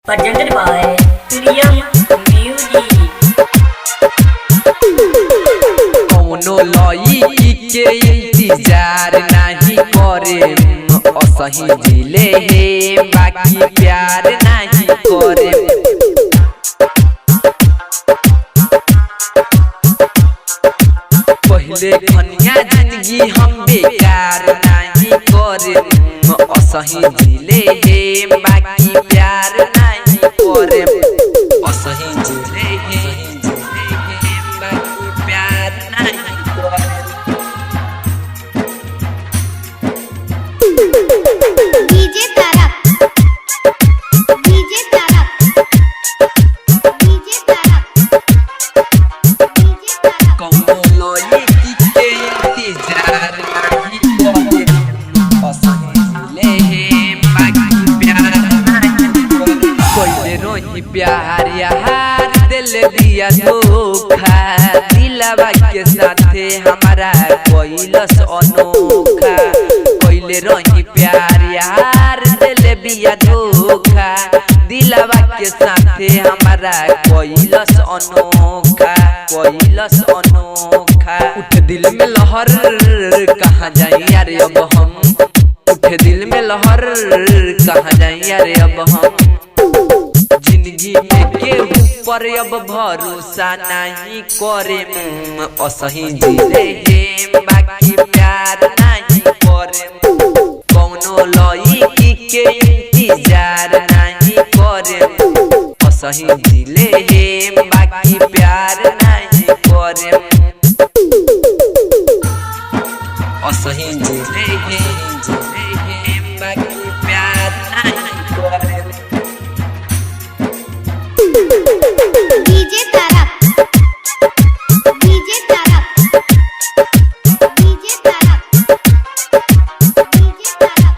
presented by Priyam Music. कौनो लई के इंतजार नहीं करे असही जिले हे बाकी प्यार नहीं करे। पहले खनिया जिंदगी हम बेकार नहीं करे असही जिले हे बाकी प्यार नहीं करे। असही जिले हे बाकी प्यार नहीं करे। डीजे तारक डीजे तारक डीजे तारक डीजे तारक कौनो लई के इंतजार नहीं करे असही जिले हे बाकी प्यार नहीं करे। कोई रोही प्यार यार दिल दिया धोखा दिलवा के साथे हमारा कोइलस अनोखा। कोइले रोही प्यार यार दिल दिया धोखा दिलवा के साथे हमारा कोइलस अनोखा कोइलस अनोखा। उठ दिल में लहर कहाँ जाई यार अब हम उठ दिल में लहर कहाँ जाई यार अब हम। जिंदगी में केहू पर अब भरोसा नहीं करे असही जिले हे बाकी प्यार नहीं करे। कौनो लई के इंतजार नहीं करे असही जिले हे बाकी प्यार नहीं करे। असही जिले हे बाकी प्यार नहीं करे। डीजे तारक डीजे तारक डीजे तारक डीजे तारक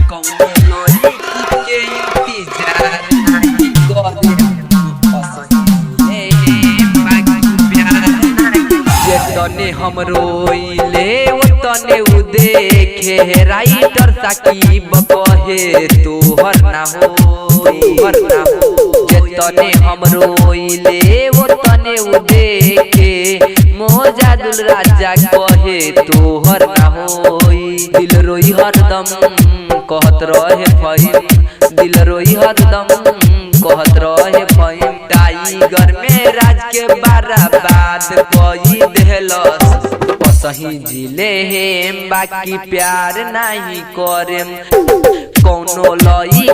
कौनो लई के इंतजार नहीं करे असही हे बाकी प्यार नहीं। जेतने हम रोइले ओतने उ देखे राइटर साकिब कहे तोहर ना हो जेतने हम रोइले ओतने उ देखे मोजादुल राजा कहे तोहर ना होई। दिल रोई हरदम कहत रहे फहीम दिल रोई हरदम कहत रहे फहीम। टाइगर में राज के बर्बाद कई देहलस असही जिले हे बाकी प्यार नहीं करे। कौनो लई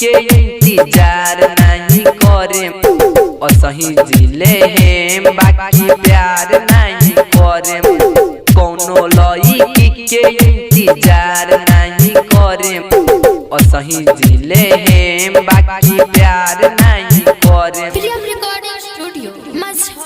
के इंतजार नहीं करे असही जिले हे बाकी प्यार नहीं करे। कौनो लई के इंतजार नहीं करे असही जिले हे बाकी प्यार नहीं करे। प्रियम रिकॉर्डिंग स्टूडियो मझ